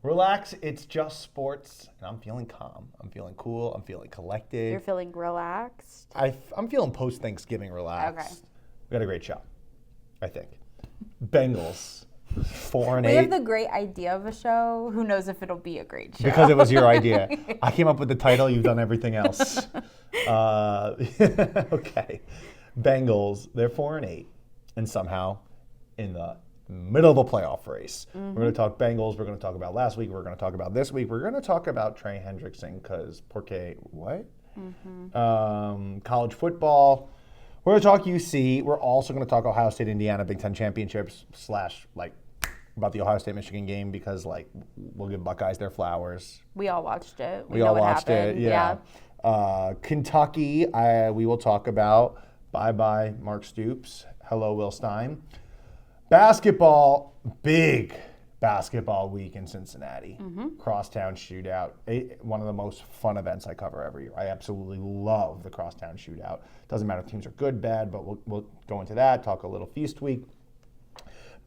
Relax, it's just sports, and I'm feeling calm. I'm feeling cool. I'm feeling collected. You're feeling relaxed? I'm feeling post-Thanksgiving relaxed. Okay. We got a great show, I think. Bengals, 4-8. We have the great idea of a show. Who knows if it'll be a great show? Because it was your idea. I came up with the title. You've done everything else. Okay. Bengals, they're 4-8, and somehow in the middle of a playoff race. We're going to talk Bengals. We're going to talk about last week. We're going to talk about this week. We're going to talk about Trey Hendrickson because what? College football. We're going to talk UC. We're also going to talk Ohio State, Indiana, Big Ten championships / about the Ohio State-Michigan game because we'll give Buckeyes their flowers. We all watched it. We all watched it. Yeah. Kentucky. We will talk about. Bye-bye, Mark Stoops. Hello, Will Stein. Basketball, big basketball week in Cincinnati. Crosstown shootout, one of the most fun events I cover every year. I absolutely love the crosstown shootout. Doesn't matter if teams are good, bad, but we'll go into that, talk a little Feast Week.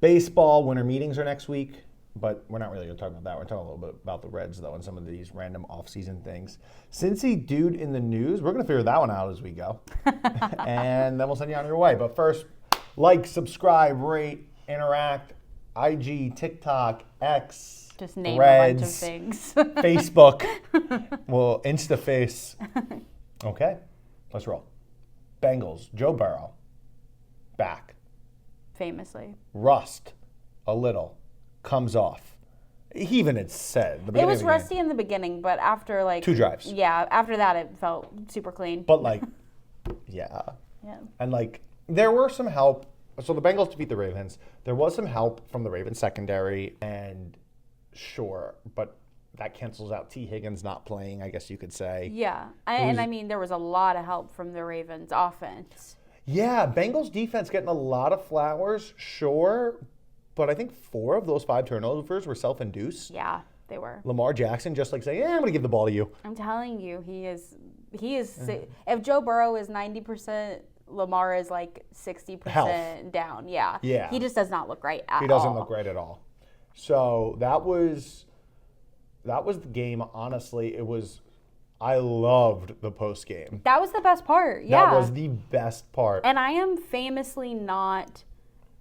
Baseball, winter meetings are next week, but we're not really going to talk about that. We're talking a little bit about the Reds, though, and some of these random off-season things. Cincy dude in the news, we're going to figure that one out as we go. And then we'll send you on your way. But first, like, subscribe, rate, interact, IG, TikTok, X, Just name Threads, a bunch of things. Facebook, well, InstaFace. Okay, let's roll. Bengals, Joe Burrow, back. Famously. Rust, a little, comes off. He even had said. It was rusty in the beginning, but after 2 drives. Yeah, after that it felt super clean. But yeah. And there were some help. So the Bengals defeat the Ravens. There was some help from the Ravens secondary, and sure, but that cancels out T. Higgins not playing, I guess you could say. Yeah, I mean, there was a lot of help from the Ravens offense. Yeah, Bengals defense getting a lot of flowers, sure, but I think 4 of those 5 turnovers were self-induced. Yeah, they were. Lamar Jackson just saying, I'm going to give the ball to you. I'm telling you, he is. If Joe Burrow is 90%, Lamar is 60% Health. down. Yeah. Yeah. He just does not look right at all. He doesn't look right at all. So that was the game. Honestly, I loved the post game. That was the best part. Yeah. That was the best part. And I am famously not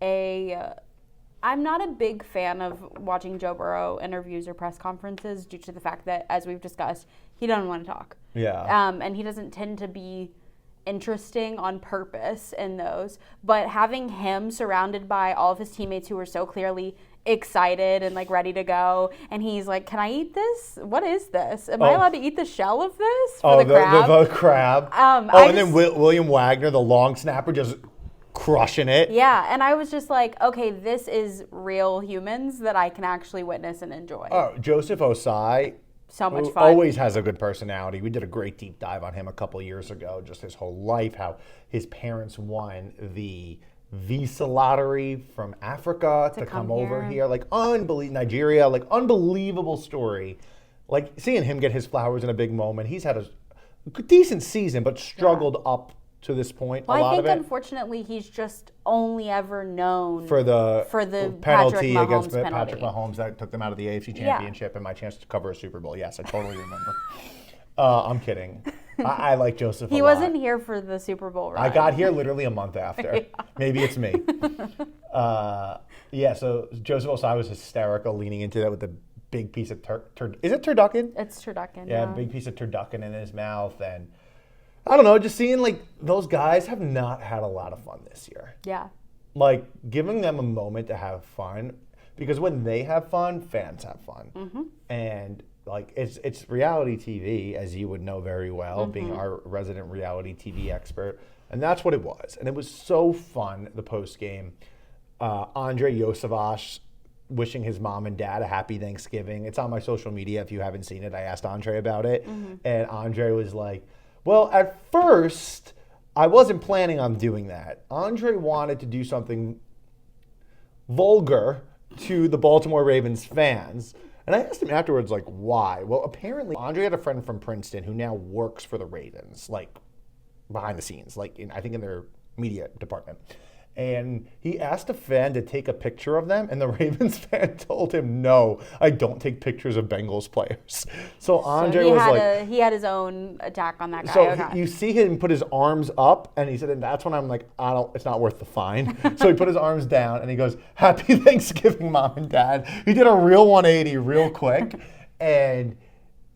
I'm not a big fan of watching Joe Burrow interviews or press conferences due to the fact that, as we've discussed, he doesn't want to talk. Yeah. And he doesn't tend to be interesting on purpose in those. But having him surrounded by all of his teammates who were so clearly excited and ready to go, and he's like, "Can I eat this? What is this? Am I allowed to eat the shell of this for the crab?" The crab. Then William Wagner, the long snapper, just crushing it. Yeah, and I was just like, okay, this is real humans that I can actually witness and enjoy. Oh, Joseph Osai. So much who fun. Always has a good personality. We did a great deep dive on him a couple years ago, just his whole life, how his parents won the visa lottery from Africa to come over here. Nigeria, unbelievable story. Seeing him get his flowers in a big moment. He's had a decent season, but struggled up to this point. Well, I think unfortunately he's just only ever known for the penalty against penalty. Patrick Mahomes that took them out of the AFC Championship and my chance to cover a Super Bowl. Yes, I totally remember. I'm kidding. I like Joseph. He wasn't here for the Super Bowl run. I got here literally a month after. Yeah. Maybe it's me. So Joseph Osai was hysterical, leaning into that with the big piece of is it turducken? It's turducken. Yeah, big piece of turducken in his mouth, and I don't know, just seeing those guys have not had a lot of fun this year. Yeah. Giving them a moment to have fun, because when they have fun, fans have fun. Mm-hmm. And it's reality TV, as you would know very well, being our resident reality TV expert. And that's what it was. And it was so fun, the post game. Andre Yosavash wishing his mom and dad a happy Thanksgiving. It's on my social media if you haven't seen it. I asked Andre about it. Mm-hmm. And Andre was like, well, at first, I wasn't planning on doing that. Andre wanted to do something vulgar to the Baltimore Ravens fans. And I asked him afterwards, why? Well, apparently, Andre had a friend from Princeton who now works for the Ravens, behind the scenes, I think in their media department. And he asked a fan to take a picture of them, and the Ravens fan told him, "No, I don't take pictures of Bengals players." So Andre he had his own attack on that guy. So you see him put his arms up, and he said, and that's when I'm like, it's not worth the fine. So he put his arms down, and he goes, "Happy Thanksgiving, Mom and Dad." He did a real 180 real quick, and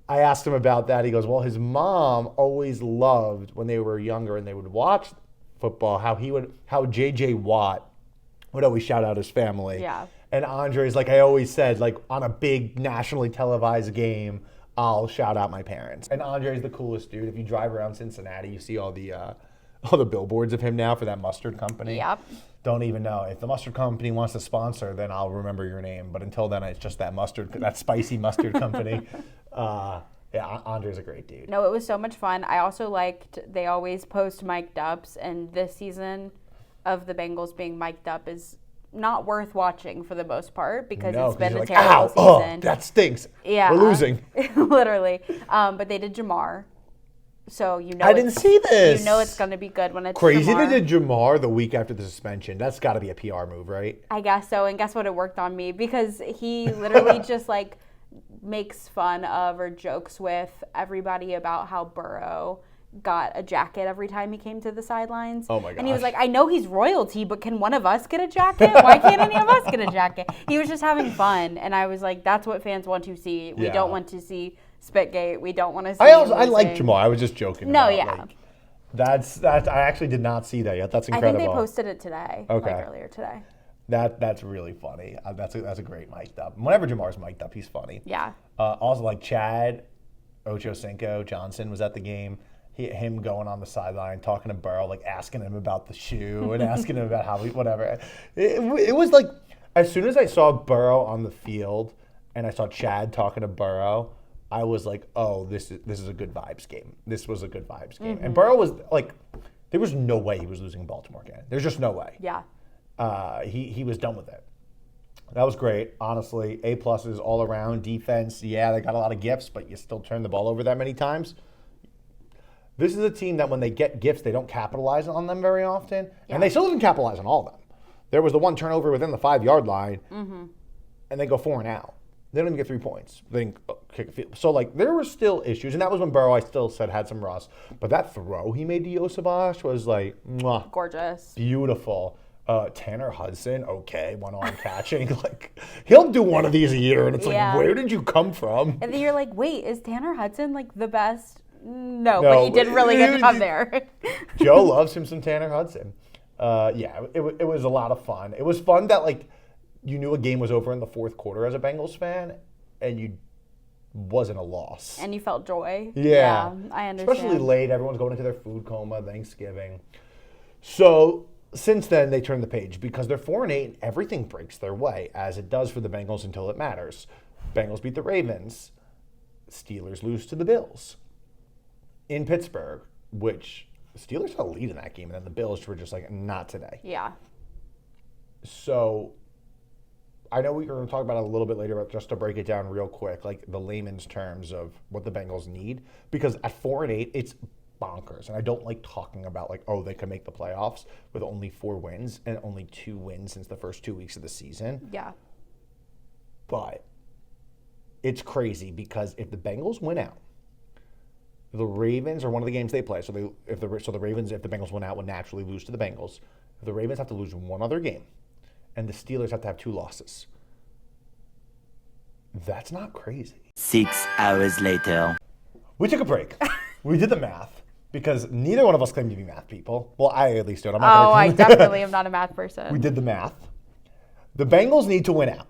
I asked him about that. He goes, well, his mom always loved when they were younger and they would watch football, how J.J. Watt would always shout out his family. Yeah. And Andre's like, I always said, like on a big nationally televised game, I'll shout out my parents. And Andre's the coolest dude. If you drive around Cincinnati, you see all the billboards of him now for that mustard company. Yep. Don't even know. If the mustard company wants to sponsor, then I'll remember your name. But until then, it's just that spicy mustard company. Yeah, Andre's a great dude. No, it was so much fun. I also liked they always post mic'd ups, and this season of the Bengals being mic'd up is not worth watching for the most part because it's been a terrible season. That stinks. Yeah, we're losing. Literally. But they did Jamar. So I didn't see this. You know it's going to be good when it's crazy. Jamar. They did Jamar the week after the suspension. That's got to be a PR move, right? I guess so. And guess what? It worked on me because he literally just like makes fun of or jokes with everybody about how Burrow got a jacket every time he came to the sidelines. Oh my gosh. And he was like, I know he's royalty, but can one of us get a jacket? Why can't any of us get a jacket? He was just having fun. And I was like, that's what fans want to see. We don't want to see Spitgate. We don't want to see I like Jamar. I was just joking. No, about, yeah. Like, that's I actually did not see that yet. That's incredible. I think they posted it today. Okay. Like earlier today. That's really funny. That's a great mic'd up. Whenever Jamar's mic'd up, he's funny. Yeah. Also, like Chad Ochocinco Johnson was at the game. Him going on the sideline, talking to Burrow, like asking him about the shoe and asking him about whatever. It was like, as soon as I saw Burrow on the field and I saw Chad talking to Burrow, I was like, oh, this is a good vibes game. This was a good vibes game. Mm-hmm. And Burrow was like, there was no way he was losing Baltimore again. There's just no way. Yeah. He was done with it. That was great, honestly. A+s all around. Defense, yeah, they got a lot of gifts, but you still turn the ball over that many times. This is a team that when they get gifts, they don't capitalize on them very often. Yeah. And they still didn't capitalize on all of them. There was the one turnover within the 5-yard line, and they go 4 and out. They don't even get 3 points. They didn't kick a field. So, like, there were still issues. And that was when Burrow, I still said, had some rust. But that throw he made to Yosabash was, like, mwah, gorgeous. Beautiful. Tanner Hudson, okay, one-arm catching. Like, he'll do one of these a year, and it's like, where did you come from? And then you're like, wait, is Tanner Hudson, like, the best? No, but he did really good job there. Joe loves him some Tanner Hudson. It was a lot of fun. It was fun that, like, you knew a game was over in the fourth quarter as a Bengals fan, and you wasn't a loss. And you felt joy. Yeah. I understand. Especially late. Everyone's going into their food coma, Thanksgiving. So since then, they turned the page because they're 4-8 and everything breaks their way, as it does for the Bengals until it matters. Bengals beat the Ravens. Steelers lose to the Bills in Pittsburgh, which the Steelers had a lead in that game, and then the Bills were just like, not today. Yeah. So I know we're going to talk about it a little bit later, but just to break it down real quick, like the layman's terms of what the Bengals need, because at 4-8, it's bonkers. And I don't like talking about like, oh, they could make the playoffs with only 4 wins and only 2 wins since the first 2 weeks of the season. Yeah. But it's crazy because if the Bengals win out, the Ravens are one of the games they play. So if the Bengals win out, would naturally lose to the Bengals. If the Ravens have to lose one other game, and the Steelers have to have 2 losses, that's not crazy. 6 hours later. We took a break. We did the math. Because neither one of us claim to be math people. Well, I at least do. I definitely am not a math person. We did the math. The Bengals need to win out.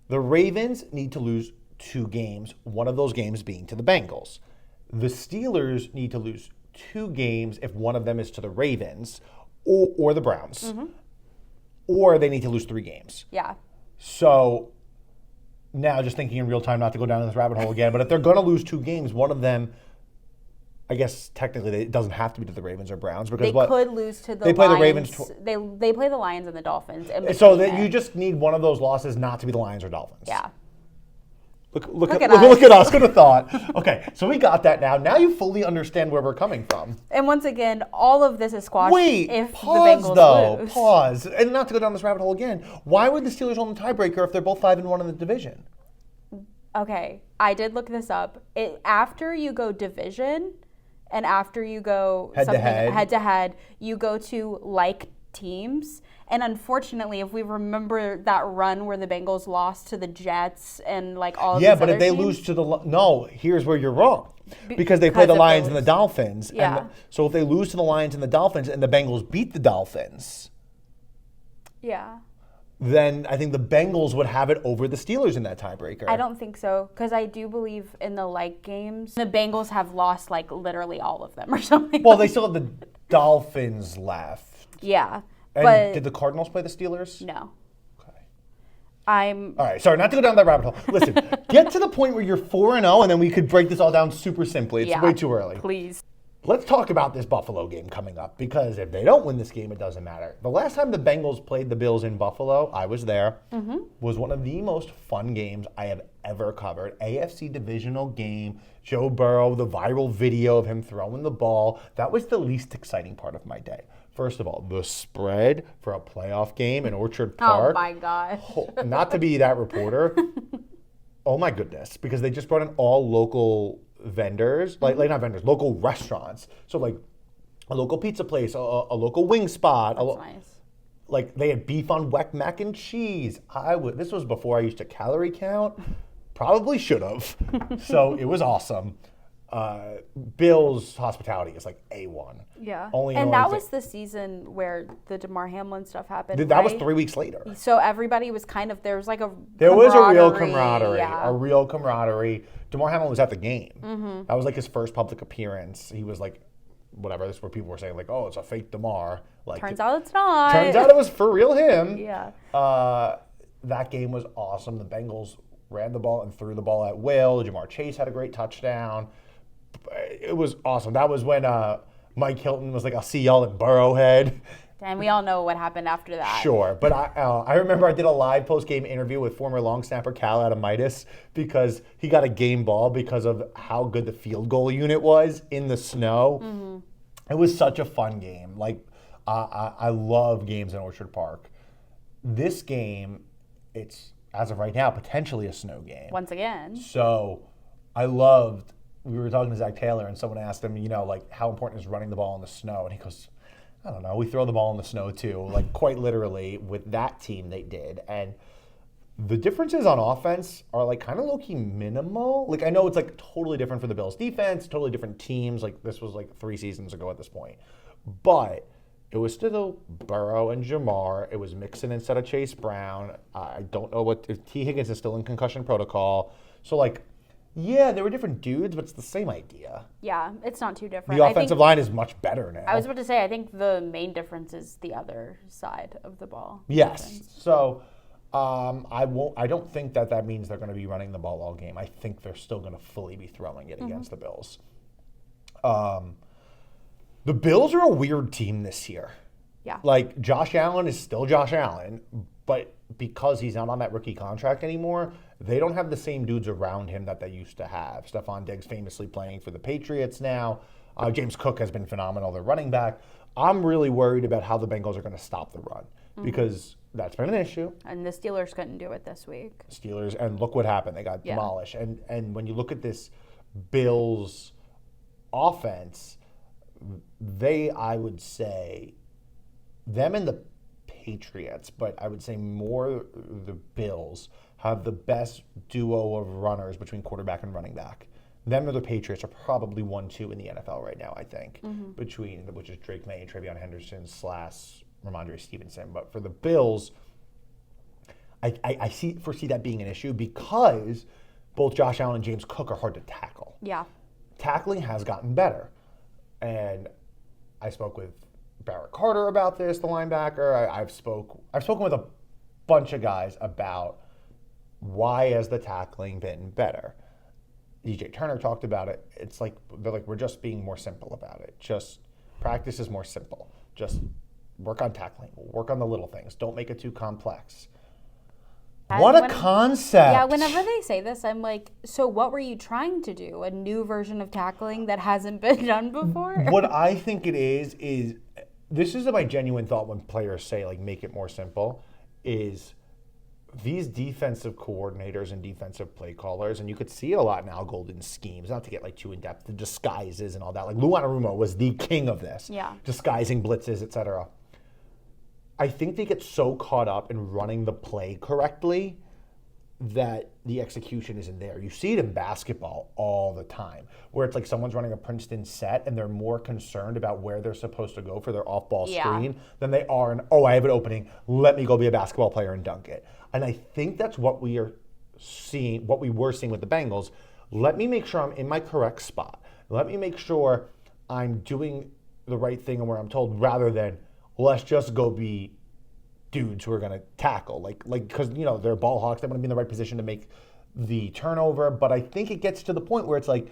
The Ravens need to lose 2 games, one of those games being to the Bengals. The Steelers need to lose 2 games if one of them is to the Ravens or the Browns. Mm-hmm. Or they need to lose 3 games. Yeah. So now just thinking in real time, not to go down this rabbit hole again, but if they're going to lose 2 games, one of them, I guess technically it doesn't have to be to the Ravens or Browns because they could lose to the they play Lions. The Ravens. They play the Lions and the Dolphins. So that you just need one of those losses not to be the Lions or Dolphins. Yeah. Look at at us. us. Good thought. Okay, so we got that now. Now you fully understand where we're coming from. And once again, all of this is squashed Wait, if pause the Bengals though. lose. Pause. And not to go down this rabbit hole again. Why would the Steelers own the tiebreaker if they're both 5-1 in the division? Okay, I did look this up. After you go division and after you go head to head, you go to like teams. And unfortunately, if we remember that run where the Bengals lost to the Jets and like all of these but if they lose to the here's where you're wrong. Because they play the Lions and the Dolphins. Yeah. And so if they lose to the Lions and the Dolphins and the Bengals beat the Dolphins, yeah, then I think the Bengals would have it over the Steelers in that tiebreaker. I don't think so, because I do believe in the like games, the Bengals have lost like literally all of them or something. Well, they still have the Dolphins left. Yeah. And but did the Cardinals play the Steelers? No. Okay. All right, sorry, not to go down that rabbit hole. Listen, get to the point where you're 4-0, and then we could break this all down super simply. It's way too early. Please. Let's talk about this Buffalo game coming up, because if they don't win this game, it doesn't matter. The last time the Bengals played the Bills in Buffalo, I was there, was one of the most fun games I have ever covered. AFC divisional game, Joe Burrow, the viral video of him throwing the ball. That was the least exciting part of my day. First of all, the spread for a playoff game in Orchard Park. Oh my gosh. Not to be that reporter. Oh my goodness, because they just brought in all local vendors, like not vendors, local restaurants. So like a local pizza place, a local wing spot. That's nice. Like they had beef on weck mac and cheese. This was before I used to calorie count. Probably should have. So it was awesome. Bill's hospitality is like A1. Yeah. And that was the season where the DeMar Hamlin stuff happened. That was 3 weeks later. So everybody was there was a real camaraderie. Yeah. A real camaraderie. DeMar Hamlin was at the game. That was like his first public appearance. He was like, whatever, this is where people were saying like, oh, it's a fake DeMar. Like, turns out it's not. Turns out it was for real him. Yeah. That game was awesome. The Bengals ran the ball and threw the ball at will. Jamar Chase had a great touchdown. It was awesome. That was when Mike Hilton was like, I'll see y'all in Burrowhead. And we all know what happened after that. Sure. But I remember I did a live post-game interview with former long snapper Cal Adamitis because he got a game ball because of how good the field goal unit was in the snow. It was such a fun game. Like, I love games in Orchard Park. This game, it's, as of right now, potentially a snow game. Once again. So we were talking to Zach Taylor, and someone asked him, like, how important is running the ball in the snow? And he goes, I don't know. We throw the ball in the snow, too. Like, quite literally, with that team, they did. And the differences on offense are, like, kind of low-key minimal. Like, I know it's, like, totally different for the Bills' defense, totally different teams. Like, this was, like, 3 seasons ago at this point. But it was still Burrow and Jamar. It was Mixon instead of Chase Brown. I don't know if T. Higgins is still in concussion protocol. So, like, yeah, they were different dudes, but it's the same idea. Yeah, it's not too different. The offensive line is much better now. I was about to say, I think the main difference is the other side of the ball. Yes. Defense. So I don't think that means they're going to be running the ball all game. I think they're still going to fully be throwing it against the Bills. The Bills are a weird team this year. Yeah. Like, Josh Allen is still Josh Allen, but because he's not on that rookie contract anymore, they don't have the same dudes around him that they used to have. Stephon Diggs famously playing for the Patriots now. James Cook has been phenomenal, their running back. I'm really worried about how the Bengals are going to stop the run because that's been an issue. And the Steelers couldn't do it this week. And look what happened. They got demolished. And when you look at this Bills offense, I would say, them and the Patriots, but I would say more the Bills have the best duo of runners between quarterback and running back. Them or the Patriots are probably 1-2 in the NFL right now, I think, which is Drake May, Travion Henderson / Ramondre Stevenson. But for the Bills, I foresee that being an issue because both Josh Allen and James Cook are hard to tackle. Yeah. Tackling has gotten better. And I spoke with Barrett Carter about this, the linebacker. I've spoken with a bunch of guys about why has the tackling been better. DJ Turner talked about it. It's like, they're like, we're just being more simple about it. Just practice is more simple. Just work on tackling. Work on the little things. Don't make it too complex. What a concept. Yeah, whenever they say this, I'm like, so what were you trying to do? A new version of tackling that hasn't been done before? What I think it is this is my genuine thought when players say, like, make it more simple, is these defensive coordinators and defensive play callers, and you could see it a lot in Al Golden's schemes, not to get like too in depth, the disguises and all that. Like Lou Anarumo was the king of this. Yeah. Disguising blitzes, etc. I think they get so caught up in running the play correctly that the execution isn't there. You see it in basketball all the time, where it's like someone's running a Princeton set and they're more concerned about where they're supposed to go for their off-ball screen than they are in, I have an opening, let me go be a basketball player and dunk it. And I think that's what we were seeing with the Bengals. Let me make sure I'm in my correct spot. Let me make sure I'm doing the right thing and where I'm told, rather than let's just go be dudes who are going to tackle. Like because, they're ball hawks. They want to be in the right position to make the turnover. But I think it gets to the point where it's like,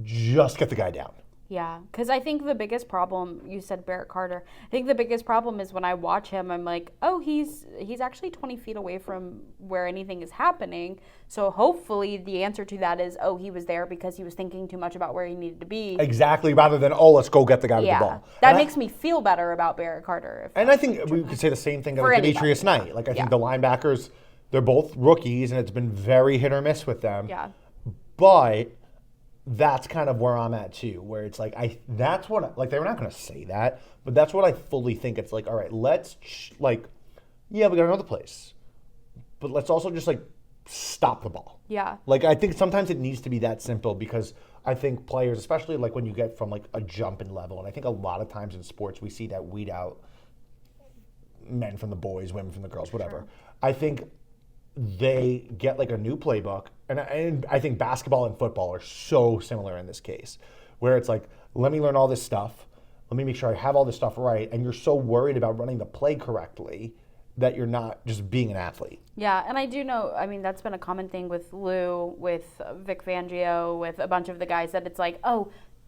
just get the guy down. Yeah, because I think the biggest problem, you said Barrett Carter, I think the biggest problem is when I watch him, I'm like, oh, he's actually 20 feet away from where anything is happening. So hopefully the answer to that is, he was there because he was thinking too much about where he needed to be. Exactly, rather than, let's go get the guy with the ball. That makes me feel better about Barrett Carter. And I think we could say the same thing about Demetrius Knight. Like, I think the linebackers, they're both rookies, and it's been very hit or miss with them. Yeah. But that's kind of where I'm at too, where it's like, they were not going to say that, but that's what I fully think. It's like, all right, let's we got another place, but let's also just stop the ball. Yeah. I think sometimes it needs to be that simple, because I think players, especially when you get from a jump in level, and I think a lot of times in sports we see that weed out men from the boys, women from the girls, whatever. Sure. I think they get a new playbook, and I think basketball and football are so similar in this case, where it's like, let me learn all this stuff, let me make sure I have all this stuff right, and you're so worried about running the play correctly that you're not just being an athlete. Yeah, and I do know, that's been a common thing with Lou, with Vic Fangio, with a bunch of the guys, that it's like,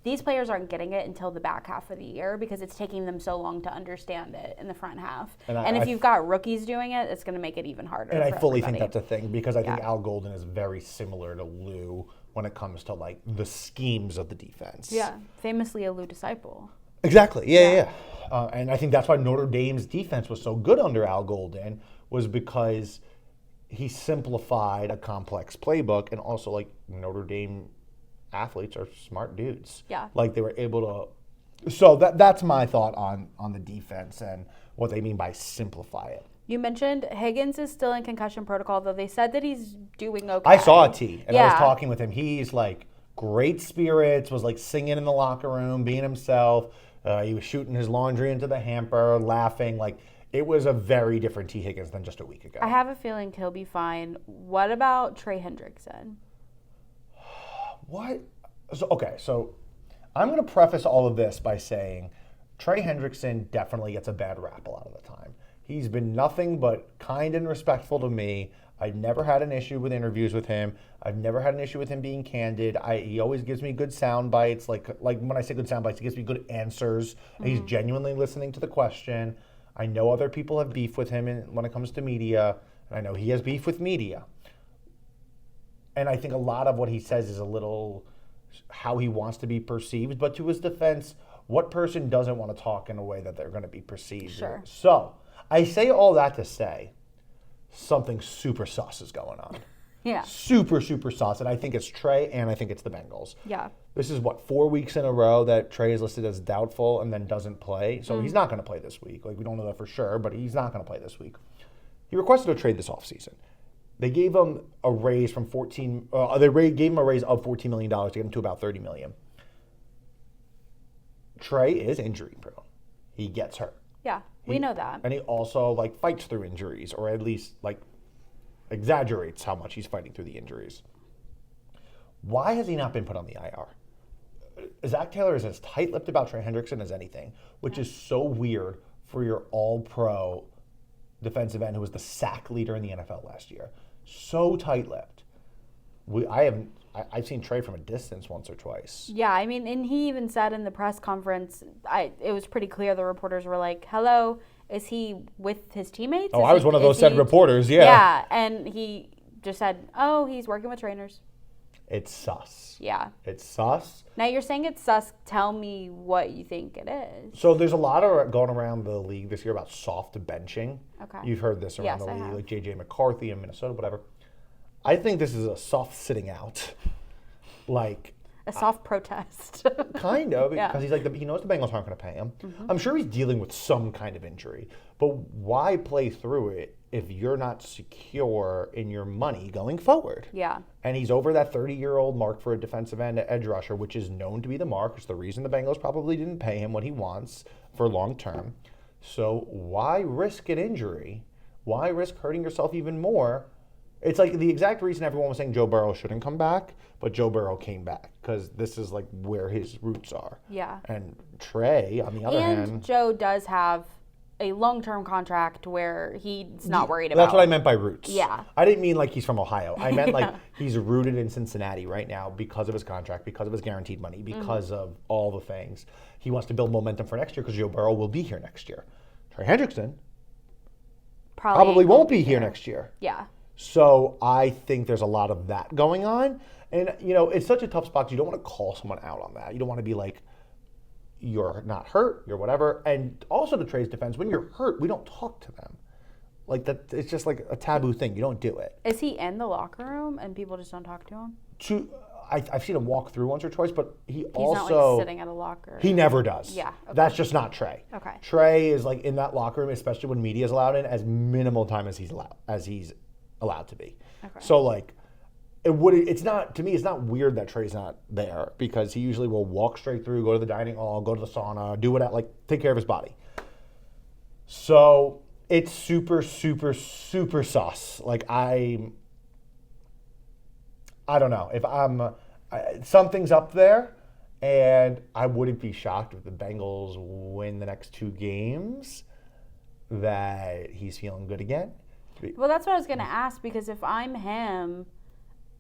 these players aren't getting it until the back half of the year because it's taking them so long to understand it in the front half. And if you've got rookies doing it, it's going to make it even harder. And I fully think that's a thing, because I think Al Golden is very similar to Lou when it comes to the schemes of the defense. Yeah, famously a Lou disciple. Exactly. Yeah. And I think that's why Notre Dame's defense was so good under Al Golden, was because he simplified a complex playbook, and also Notre Dame athletes are smart dudes. Yeah. They were able to. So that's my thought on the defense and what they mean by simplify it. You mentioned Higgins is still in concussion protocol, though they said that he's doing okay. I saw a T, and I was talking with him. He's great spirits, was singing in the locker room, being himself. He was shooting his laundry into the hamper, laughing. It was a very different T. Higgins than just a week ago. I have a feeling he'll be fine. What about Trey Hendrickson? What? So I'm going to preface all of this by saying Trey Hendrickson definitely gets a bad rap a lot of the time. He's been nothing but kind and respectful to me. I've never had an issue with interviews with him. I've never had an issue with him being candid. He always gives me good sound bites. Like when I say good sound bites, he gives me good answers. Mm-hmm. He's genuinely listening to the question. I know other people have beef with him when it comes to media, and I know he has beef with media. And I think a lot of what he says is a little how he wants to be perceived. But to his defense, what person doesn't want to talk in a way that they're going to be perceived? Sure. So I say all that to say something super sus is going on. Yeah. Super, super sus. And I think it's Trey and I think it's the Bengals. Yeah. This is 4 weeks in a row that Trey is listed as doubtful and then doesn't play. So he's not going to play this week. We don't know that for sure, but he's not going to play this week. He requested a trade this offseason. They gave him a raise from gave him a raise of $14 million to get him to about $30 million. Trey is injury prone. He gets hurt. Yeah, we know that. And he also fights through injuries, or at least exaggerates how much he's fighting through the injuries. Why has he not been put on the IR? Zach Taylor is as tight-lipped about Trey Hendrickson as anything, which is so weird for your all-pro defensive end who was the sack leader in the NFL last year. So tight-lipped. I've seen Trey from a distance once or twice. Yeah, and he even said in the press conference, it was pretty clear the reporters were like, hello, Is he with his teammates? Oh, I was one of those said reporters, yeah. Yeah, and he just said, oh, he's working with trainers. It's sus. Yeah. It's sus. Now you're saying it's sus. Tell me what you think it is. So there's a lot of going around the league this year about soft benching. Okay. You've heard this around Yes, the I league, have. like J.J. McCarthy in Minnesota, whatever. I think this is a soft sitting out. Like, A soft protest. kind of, Yeah. because he knows the Bengals aren't going to pay him. I'm sure he's dealing with some kind of injury, but why play through it if you're not secure in your money going forward? Yeah. And he's over that 30-year-old mark for a defensive end edge rusher, which is known to be the mark. It's the reason the Bengals probably didn't pay him what he wants for long term. So why risk an injury? Why risk hurting yourself even more? It's like the exact reason everyone was saying Joe Burrow shouldn't come back, but Joe Burrow came back because this is like where his roots are. Yeah. And Trey, on the other And hand, Joe does have a long-term contract where he's not worried about. that's what I meant by roots. Yeah. I didn't mean like he's from Ohio. I meant like Yeah. he's rooted in Cincinnati right now because of his contract, because of his guaranteed money, because of all the things. He wants to build momentum for next year because Joe Burrow will be here next year. Trey Hendrickson probably won't be here next year. Yeah. So I think there's a lot of that going on. And, it's such a tough spot. You don't want to call someone out on that. You don't want to be like, you're not hurt, you're whatever. And also to Trey's defense, when you're hurt, we don't talk to them. Like that, it's just like a taboo thing. You don't do it. Is he in the locker room and people just don't talk to him? I've seen him walk through once or twice, but He's also not like sitting at a locker. he never does. Yeah, okay. That's just not Trey. Okay. Trey is like in that locker room, especially when media is allowed in, as minimal time as he's allowed to be. Okay. So like it's not, to me, it's not weird that Trey's not there because he usually will walk straight through, go to the dining hall, go to the sauna, do what, like take care of his body. So it's super, super, super sus. Like I don't know if something's up there, and I wouldn't be shocked if the Bengals win the next 2 games that he's feeling good again. Well, that's what I was going to ask, because if I'm him,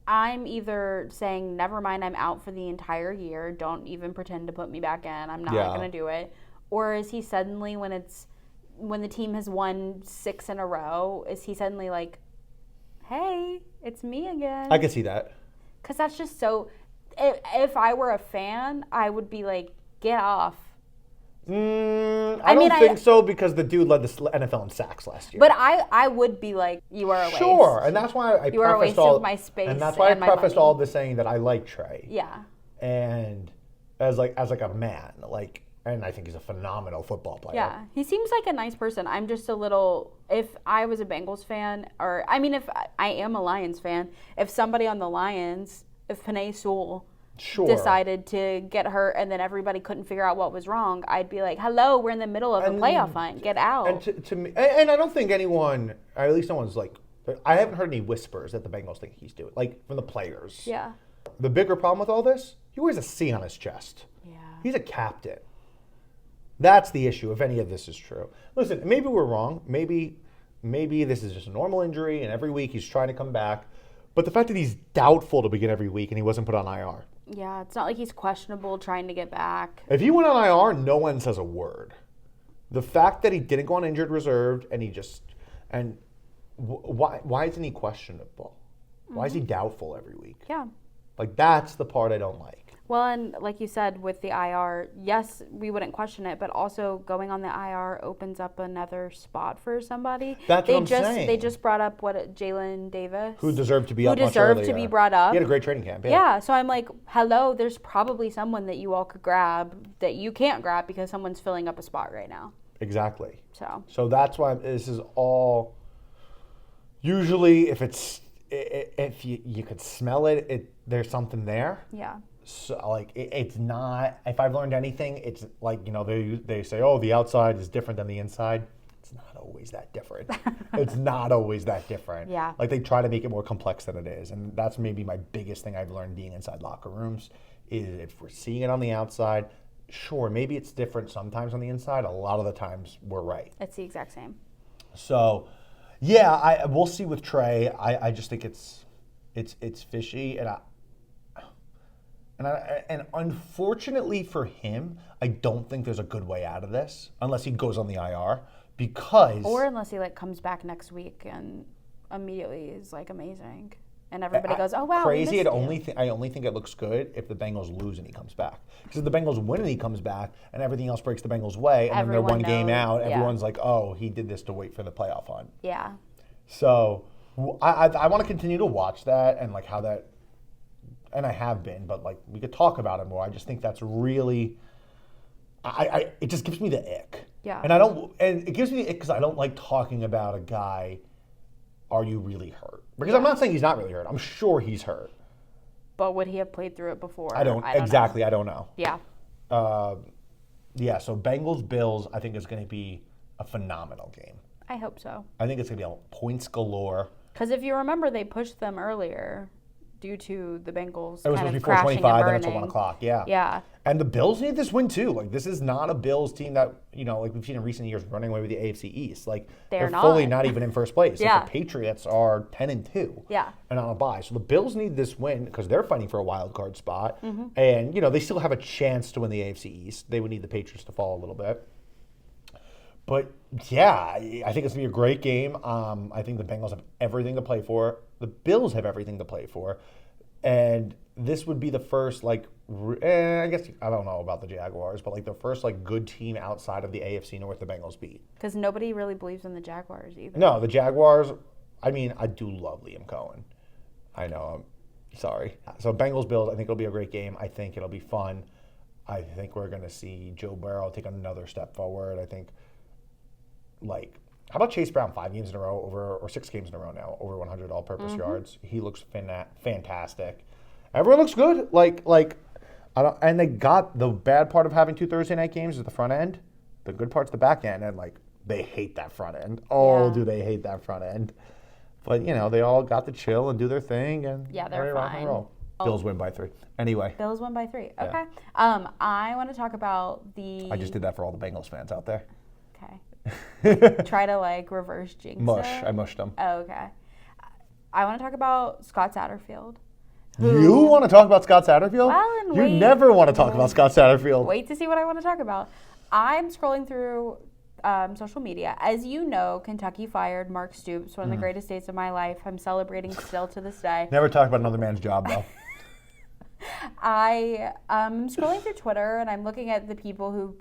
I'm either saying, never mind, I'm out for the entire year. Don't even pretend to put me back in. I'm not going to do it. Or is he suddenly, when the team has won 6 in a row, is he suddenly like, hey, it's me again? I can see that. Because that's just so, if I were a fan, I would be like, get off. I don't think so, because the dude led the NFL in sacks last year. But I would be like, you are a waste. Sure, and that's why I You are a waste of my space and that's why I and my prefaced money. all this saying that I like Trey. Yeah. And as a man, and I think he's a phenomenal football player. Yeah, he seems like a nice person. I'm just a little, if I was a Bengals fan, or, I mean, if I am a Lions fan, if somebody on the Lions, if Penei Sewell decided to get hurt and then everybody couldn't figure out what was wrong, I'd be like, hello, we're in the middle of a playoff hunt. Get out. And to me, and I don't think anyone, or at least no one's like, I haven't heard any whispers that the Bengals think he's doing, like from the players. Yeah. The bigger problem with all this, he wears a C on his chest. Yeah. He's a captain. That's the issue, if any of this is true. Listen, maybe we're wrong. Maybe this is just a normal injury, and every week he's trying to come back. But the fact that he's doubtful to begin every week and he wasn't put on IR. Yeah, it's not like he's questionable trying to get back. If he went on IR, no one says a word. The fact that he didn't go on injured reserve why isn't he questionable? Why is he doubtful every week? Yeah. Like, that's the part I don't like. Well, and like you said, with the IR, yes, we wouldn't question it, but also going on the IR opens up another spot for somebody. That's what I'm saying. They just brought up Jalen Davis. Who deserved to be who up much deserved to earlier. be brought up. He had a great training camp. Yeah, so I'm like, hello, there's probably someone that you all could grab that you can't grab because someone's filling up a spot right now. Exactly. So that's why this is all, usually if you could smell it, there's something there. yeah. So it's not, if I've learned anything, it's like, they say, oh, the outside is different than the inside. It's not always that different. It's not always that different. Yeah. Like, they try to make it more complex than it is. And that's maybe my biggest thing I've learned being inside locker rooms is if we're seeing it on the outside, sure, maybe it's different sometimes on the inside. A lot of the times we're right. It's the exact same. So, yeah, we'll see with Trey. I just think it's fishy, and unfortunately for him, I don't think there's a good way out of this unless he goes on the IR, because Or unless he like comes back next week and immediately is like amazing, and everybody goes, "Oh wow, crazy." we missed you." I only think it looks good if the Bengals lose and he comes back. Because if the Bengals win and he comes back, and everything else breaks the Bengals' way, and then they're Everyone one game knows, out, yeah. everyone's like, "Oh, he did this to wait for the playoff hunt." Yeah. So I want to continue to watch that and like how that, and I have been, but like we could talk about it more. I just think that's really, it just gives me the ick. Yeah. And it gives me the ick because I don't like talking about a guy. Are you really hurt? Because I'm not saying he's not really hurt. I'm sure he's hurt. But would he have played through it before? I don't know. I don't know. Yeah. Yeah. So Bengals Bills, I think is going to be a phenomenal game. I hope so. I think it's going to be points galore. Because if you remember, they pushed them earlier due to the Bengals It was kind of before crashing 25, and then it's burning. at 1 o'clock. Yeah. Yeah. And the Bills need this win too. Like this is not a Bills team that like we've seen in recent years running away with the AFC East. Like they're fully not even in first place. Yeah. Like the Patriots are 10-2. Yeah. And on a bye. So the Bills need this win because they're fighting for a wild card spot. Mm-hmm. And they still have a chance to win the AFC East. They would need the Patriots to fall a little bit. But yeah, I think it's gonna be a great game. I think the Bengals have everything to play for. The Bills have everything to play for. And this would be the first, I guess, I don't know about the Jaguars, but like the first good team outside of the AFC North the Bengals beat. Because nobody really believes in the Jaguars either. No, the Jaguars, I mean, I do love Liam Cohen. I know, I'm sorry. So Bengals Bills, I think it'll be a great game. I think it'll be fun. I think we're going to see Joe Burrow take another step forward. I think, how about Chase Brown 5 games in a row or 6 games in a row now, over 100 all-purpose yards? He looks fantastic. Everyone looks good. And they got the bad part of having 2 Thursday night games at the front end. The good part's the back end, and they hate that front end. Oh, Yeah. do they hate that front end? But they all got to chill and do their thing, and Yeah, they're ready to rock and fine. roll. Bills win by 3. Anyway, Bills won by 3. Okay. Yeah. I want to talk about the. I just did that for all the Bengals fans out there. Okay. Try to reverse jinx Mush. it. I mushed them. Oh, okay. I want to talk about Scott Satterfield. You want to talk about Scott Satterfield? Well, and you wait. never want to talk about Scott Satterfield. Wait to see what I want to talk about. I'm scrolling through social media. As you know, Kentucky fired Mark Stoops, one of the greatest days of my life. I'm celebrating still to this day. Never talk about another man's job, though. I am scrolling through Twitter and I'm looking at the people who,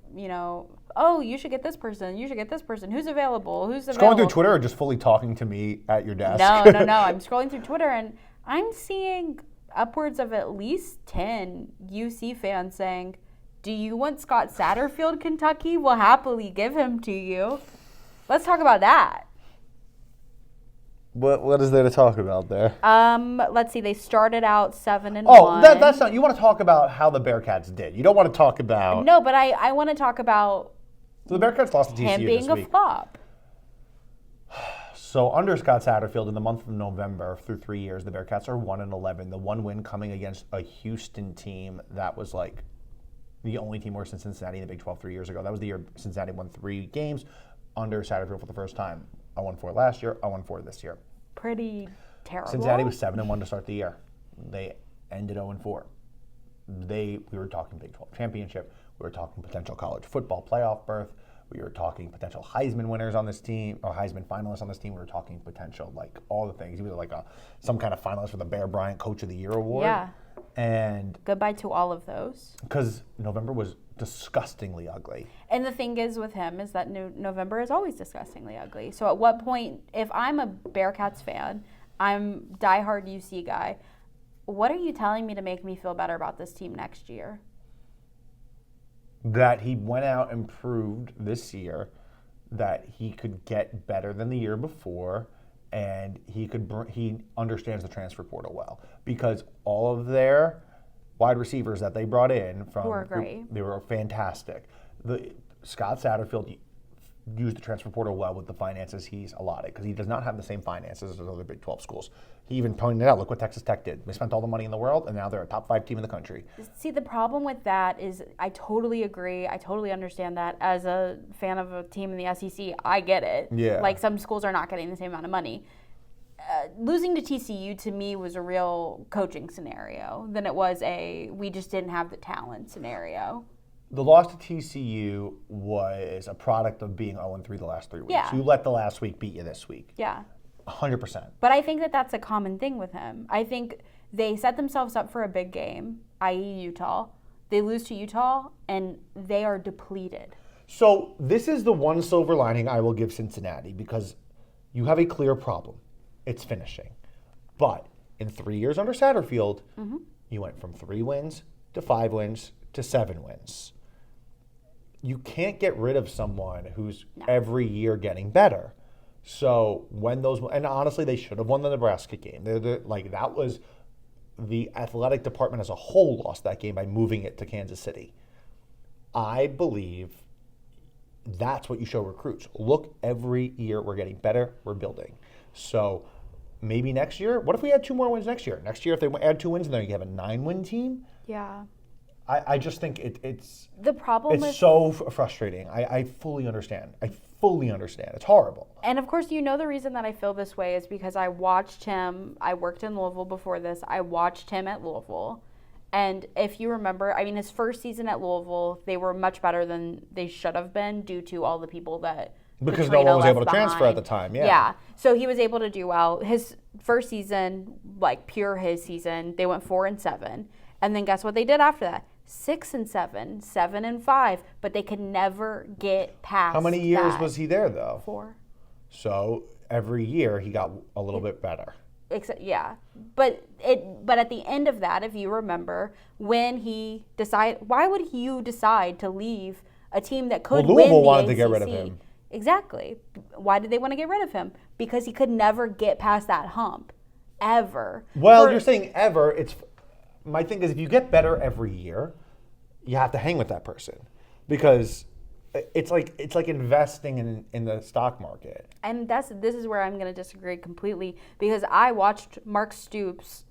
oh, you should get this person. You should get this person. Who's available? Who's available? Scrolling through Twitter or just fully talking to me at your desk? No. I'm scrolling through Twitter and I'm seeing upwards of at least 10 UC fans saying, do you want Scott Satterfield, Kentucky? We'll happily give him to you. Let's talk about that. What is there to talk about there? Let's see. They started out 7-1. Oh, that's not. You want to talk about how the Bearcats did. You don't want to talk about. No, but I want to talk about So the Bearcats lost to TCU him being this a week. flop. So under Scott Satterfield, in the month of November, through 3 years, the Bearcats are 1-11. The one win coming against a Houston team that was the only team worse than Cincinnati in the Big 12 3 years ago. That was the year Cincinnati won 3 games under Satterfield for the first time. I won 4 last year. I won 4 this year. Pretty terrible. Cincinnati was 7-1 to start the year. They ended 0-4. We were talking Big 12 championship. We were talking potential college football playoff berth. We were talking potential Heisman winners on this team, or Heisman finalists on this team. We were talking potential all the things. He was some kind of finalist for the Bear Bryant Coach of the Year award. Yeah. And Goodbye to all of those. because November was disgustingly ugly. And the thing is with him is that November is always disgustingly ugly. So at what point, if I'm a Bearcats fan, I'm diehard UC guy, what are you telling me to make me feel better about this team next year? That he went out and proved this year that he could get better than the year before, and he understands the transfer portal well, because all of their wide receivers that they brought in Were great. they were fantastic. Scott Satterfield used the transfer portal well with the finances he's allotted, because he does not have the same finances as other Big 12 schools. He even pointed out, look what Texas Tech did. They spent all the money in the world, and now they're a top 5 team in the country. See, the problem with that is I totally agree. I totally understand that. As a fan of a team in the SEC, I get it. Yeah. Some schools are not getting the same amount of money. Losing to TCU, to me, was a real coaching scenario than it was we just didn't have the talent scenario. The loss to TCU was a product of being 0-3 the last 3 weeks. Yeah. You let the last week beat you this week. Yeah. 100%. But I think that that's a common thing with him. I think they set themselves up for a big game, i.e. Utah. They lose to Utah, and they are depleted. So this is the one silver lining I will give Cincinnati, because you have a clear problem. It's finishing. But in 3 years under Satterfield, you went from 3 wins to 5 wins to 7 wins. You can't get rid of someone who's every year getting better. So when those, and honestly, they should have won the Nebraska game. That was the athletic department as a whole lost that game by moving it to Kansas City. I believe that's what you show recruits. Look, every year we're getting better, we're building. So maybe next year, what if we had 2 more wins next year? Next year, if they add 2 wins and then you have a 9-win team? Yeah. I just think it's the problem. It's so frustrating. I fully understand. It's horrible. And of course, you know the reason that I feel this way is because I watched him. I worked in Louisville before this. I watched him at Louisville. And if you remember, I mean, his first season at Louisville, they were much better than they should have been due to all the people that because no one was able to transfer at the time. Yeah. So he was able to do well. His first season, like pure his season, they went 4-7. And then guess what they did after that? 6-7, 7-5, but they could never get past. How many years was he there though? 4. So every year he got a little bit better. Yeah, but at the end of that, if you remember, when he why would you decide to leave a team that could win the ACC? Louisville wanted to get rid of him. Exactly. Why did they want to get rid of him? Because he could never get past that hump, ever. Well, you're saying ever. My thing is, if you get better every year, you have to hang with that person, because it's like investing in the stock market. And this is where I'm going to disagree completely, because I watched Mark Stoops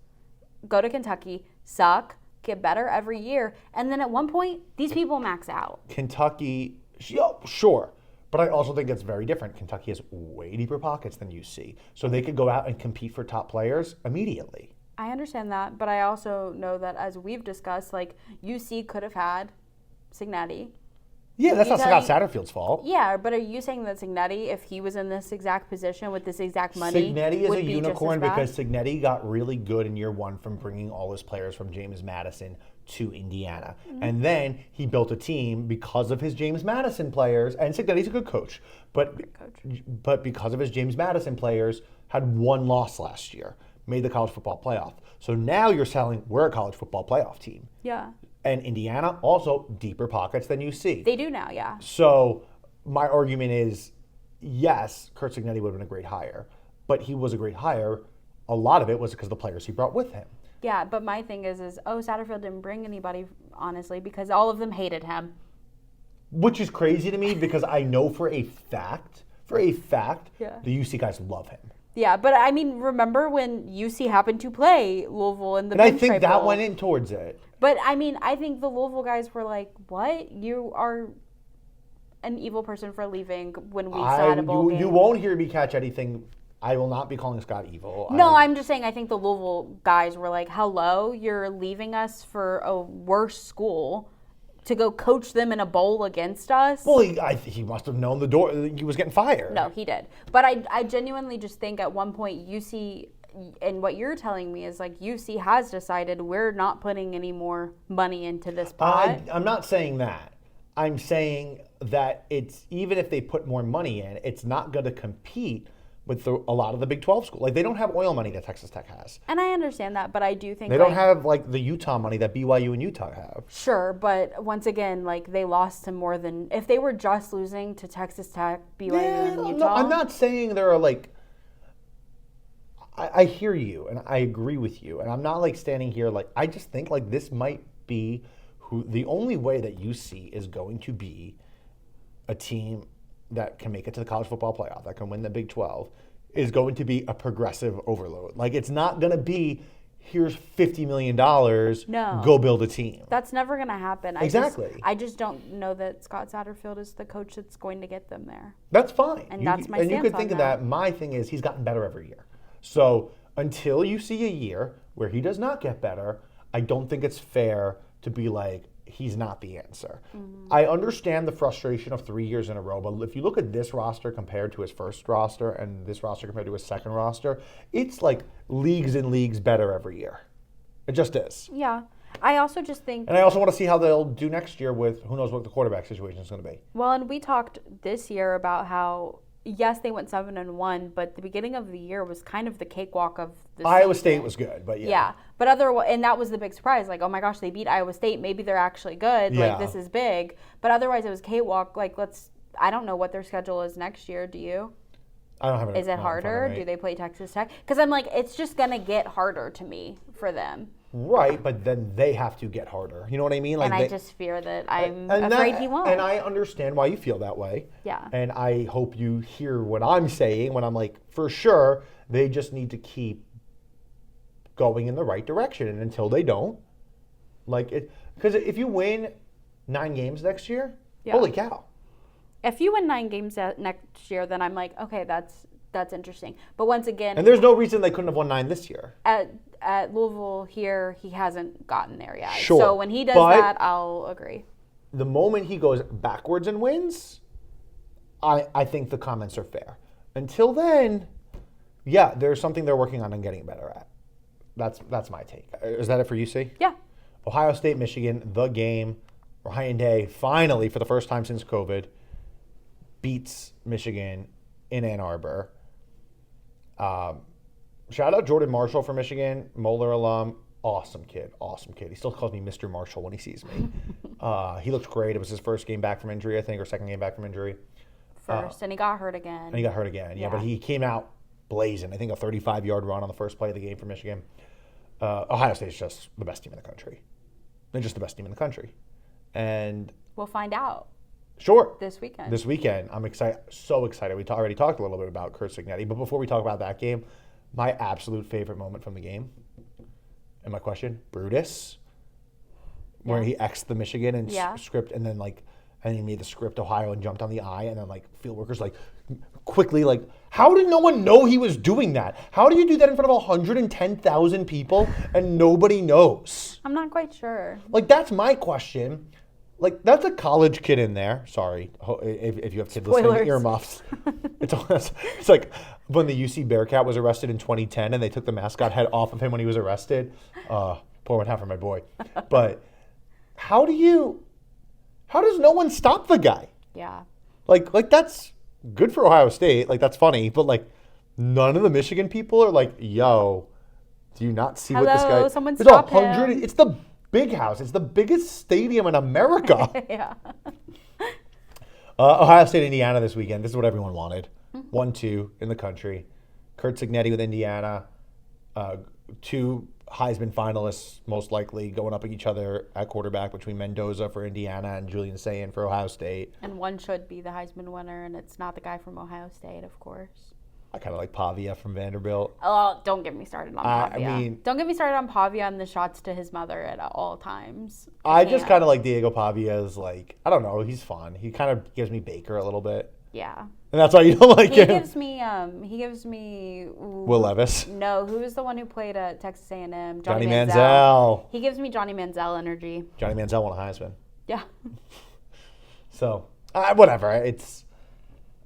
go to Kentucky, suck, get better every year, and then at one point these people max out. Kentucky, sure, but I also think it's very different. Kentucky has way deeper pockets than UC, so they could go out and compete for top players immediately. I understand that, but I also know that, as we've discussed, like UC could have had Cignetti. Yeah, that's not Scott Satterfield's fault. Yeah, but are you saying that Cignetti, if he was in this exact position with this exact money, Cignetti is a unicorn because Cignetti got really good in year 1 from bringing all his players from James Madison to Indiana. Mm-hmm. And then he built a team because of his James Madison players, and Cignetti's a good coach, but because of his James Madison players, had 1 loss last year, made the college football playoff. So now you're selling, we're a college football playoff team. Yeah. And Indiana, also deeper pockets than UC. They do now, yeah. So my argument is, yes, Curt Cignetti would have been a great hire, but he was a great hire. A lot of it was because of the players he brought with him. Yeah, but my thing is Satterfield didn't bring anybody, honestly, because all of them hated him. Which is crazy to me, because I know for a fact, yeah, the UC guys love him. Yeah, but I mean, remember when UC happened to play Louisville in the And I think that went in towards it. But I mean, I think the Louisville guys were like, "What? You are an evil person for leaving when we still had a bowl game." You won't hear me catch anything. I will not be calling Scott evil. No, I'm just saying I think the Louisville guys were like, "Hello, you're leaving us for a worse school to go coach them in a bowl against us?" Well, he must have known the door. He was getting fired. No, he did. But I genuinely just think at one point UC, and what you're telling me is like UC has decided we're not putting any more money into this pot. I'm not saying that. I'm saying that it's, even if they put more money in, it's not going to compete with a lot of the Big 12 schools. Like, they don't have oil money that Texas Tech has. And I understand that, but I do think they don't have like the Utah money that BYU and Utah have. Sure, but once again, like, they lost to more than, if they were just losing to Texas Tech, BYU, and Utah. No, I'm not saying there are like, I hear you and I agree with you, and I'm not like standing here like, I just think like this might be the only way that UC is going to be a team that can make it to the college football playoff, that can win the Big 12, is going to be a progressive overload. Like, it's not going to be, here's $50 million, no, go build a team. That's never going to happen. Exactly. I just don't know that Scott Satterfield is the coach that's going to get them there. That's fine. And that's my stance And you could think on of that. My thing is, he's gotten better every year. So until you see a year where he does not get better, I don't think it's fair to be like, he's not the answer. I understand the frustration of 3 years in a row, but if you look at this roster compared to his first roster and this roster compared to his second roster, it's like leagues and leagues better every year. It just is. Yeah. I also just think... And I also want to see how they'll do next year with who knows what the quarterback situation is going to be. Well, and we talked this year about how, yes, they went 7-1, but the beginning of the year was kind of the cakewalk of the Iowa season. State was good, but yeah. Yeah, but and that was the big surprise. Like, oh my gosh, they beat Iowa State. Maybe they're actually good. Yeah. Like, this is big. But otherwise, it was cakewalk. Like, I don't know what their schedule is next year. Do you? I don't have it. Is it harder? Do they play Texas Tech? Because I'm like, it's just going to get harder to me for them. Right, but then they have to get harder. You know what I mean? Like, and I just fear that I'm afraid he won't. And I understand why you feel that way. Yeah. And I hope you hear what I'm saying when I'm like, for sure, they just need to keep going in the right direction. And until they don't, because if you win 9 games next year, holy cow. If you win 9 games next year, then I'm like, okay, that's interesting. But once again... And there's no reason they couldn't have won 9 this year. At Louisville here, he hasn't gotten there yet. Sure. So when he does that, I'll agree. The moment he goes backwards and wins, I think the comments are fair. Until then, yeah, there's something they're working on and getting better at. That's my take. Is that it for UC? Yeah. Ohio State, Michigan, the game. Ryan Day finally, for the first time since COVID, beats Michigan in Ann Arbor. Shout out Jordan Marshall for Michigan, Moeller alum. Awesome kid. He still calls me Mr. Marshall when he sees me. He looked great. It was his first game back from injury, I think, or second game back from injury. And he got hurt again. Yeah, but he came out blazing. I think a 35-yard run on the first play of the game for Michigan. Ohio State's just the best team in the country. They're just the best team in the country. And we'll find out. Sure. This weekend. I'm excited. So excited. We already talked a little bit about Curt Cignetti, but before we talk about that game, my absolute favorite moment from the game, and my question, Brutus, where he X'd the Michigan and script, and then and he made the script Ohio and jumped on the I, and then field workers quickly how did no one know he was doing that? How do you do that in front of 110,000 people and nobody knows? I'm not quite sure. That's my question. That's a college kid in there. Sorry, if you have kids listening, earmuffs. It's like when the UC Bearcat was arrested in 2010 and they took the mascot head off of him when he was arrested. Pour one out for my boy. But how does no one stop the guy? Yeah. That's good for Ohio State. That's funny. But none of the Michigan people are yo, do you not see what this guy? Someone stop him. It's the Big House. It's the biggest stadium in America. Yeah. Ohio State, Indiana this weekend. This is what everyone wanted. 1-2 in the country. Curt Cignetti with Indiana. 2 Heisman finalists, most likely, going up at each other at quarterback between Mendoza for Indiana and Julian Sayin for Ohio State. And one should be the Heisman winner, and it's not the guy from Ohio State, of course. I kind of like Pavia from Vanderbilt. Oh, don't get me started on Pavia. Don't get me started on Pavia and the shots to his mother at all times. I just kind of like Diego Pavia's, I don't know, he's fun. He kind of gives me Baker a little bit. Yeah. And that's why you don't like him. He gives me Will Levis. No, who is the one who played at Texas A&M? Johnny Manziel. He gives me Johnny Manziel energy. Johnny Manziel won a Heisman. Yeah. So, whatever. It's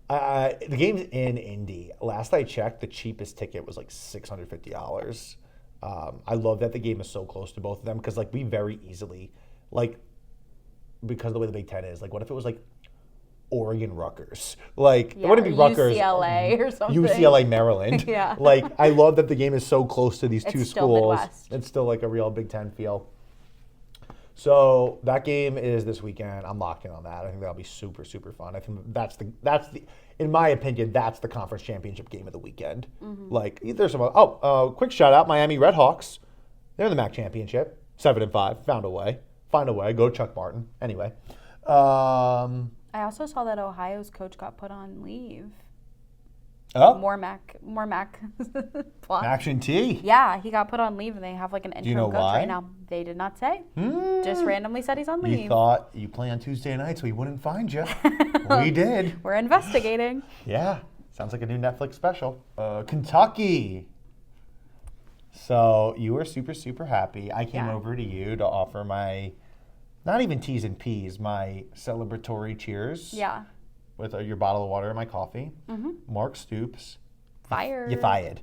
the game's in Indy. Last I checked, the cheapest ticket was $650. I love that the game is so close to both of them because we very easily because of the way the Big Ten is. What if it was Oregon Rutgers? It wouldn't be Rutgers. UCLA or something. UCLA Maryland. Yeah. I love that the game is so close to these two schools. Midwest. It's still a real Big Ten feel. So that game is this weekend. I'm locked in on that. I think that'll be super, super fun. I think that's the in my opinion, that's the conference championship game of the weekend. Mm-hmm. There's some quick shout out, Miami Redhawks. They're in the MAC championship, 7-5. Find a way. Go Chuck Martin. Anyway. I also saw that Ohio's coach got put on leave. Oh. More Mac. Action T. Yeah, he got put on leave, and they have an interim coach why? right now. They did not say. Just randomly said he's on leave. You thought you play on Tuesday night, so he wouldn't find you. We did. We're investigating. Yeah, sounds like a new Netflix special. Kentucky. So you were super, super happy. I came over to you to offer my not even T's and P's, my celebratory cheers. Yeah. With your bottle of water and my coffee. Mark Stoops. Fired. You fired.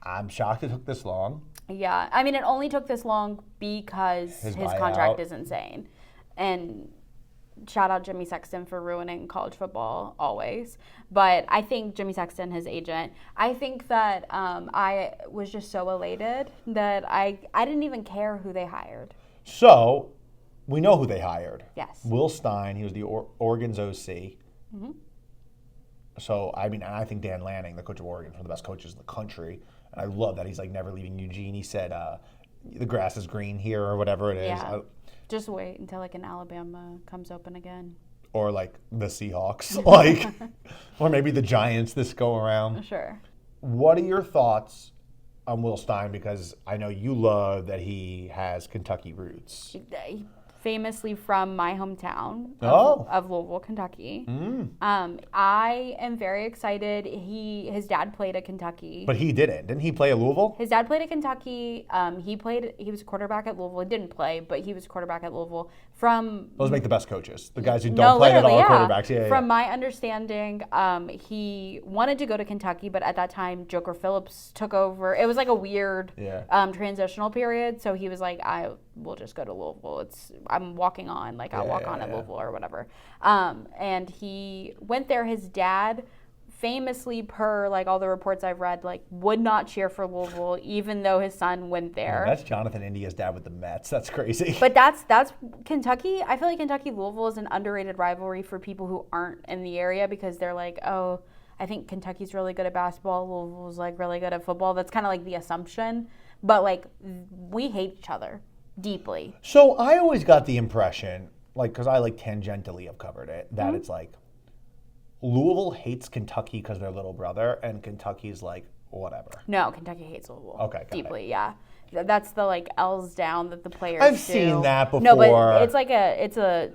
I'm shocked it took this long. Yeah. I mean, it only took this long because his contract is insane. And shout out Jimmy Sexton for ruining college football always. But I think Jimmy Sexton, his agent, I think that I was just so elated that I didn't even care who they hired. So, we know who they hired. Yes. Will Stein, he was the Oregon's OC. So, I mean, and I think Dan Lanning, the coach of Oregon, is one of the best coaches in the country. And I love that he's like never leaving Eugene. He said, the grass is green here or whatever it is. Yeah. Just wait until like an Alabama comes open again. Or like the Seahawks, like, or maybe the Giants this go around. Sure. What are your thoughts on Will Stein? Because I know you love that he has Kentucky roots. Famously from my hometown of Louisville, Kentucky. I am very excited. His dad played at Kentucky. But he didn't he play at Louisville? His dad played at Kentucky. He was a quarterback at Louisville. He didn't play, but he was a quarterback at Louisville. Those make the best coaches. The guys who don't play at all are quarterbacks. Yeah, From my understanding, he wanted to go to Kentucky, but at that time, Joker Phillips took over. It was like a weird transitional period. So he was like, I will just go to Louisville. I'm walking on. Like, I'll walk on at Louisville or whatever. And he went there. His dad, famously, per like all the reports I've read, like would not cheer for Louisville even though his son went there. That's Jonathan India's dad with the Mets. That's crazy. But that's Kentucky. I feel like Kentucky Louisville is an underrated rivalry for people who aren't in the area because they're like, oh, I think Kentucky's really good at basketball. Louisville's like really good at football. That's kind of like the assumption. But like we hate each other deeply. So I always got the impression, like, because I like tangentially have covered it, that it's like Louisville hates Kentucky because they're little brother, and Kentucky's like, whatever. No, Kentucky hates Louisville. Okay, deeply, yeah. That's the like L's down that the players I've do. seen that before. No, but it's like it's a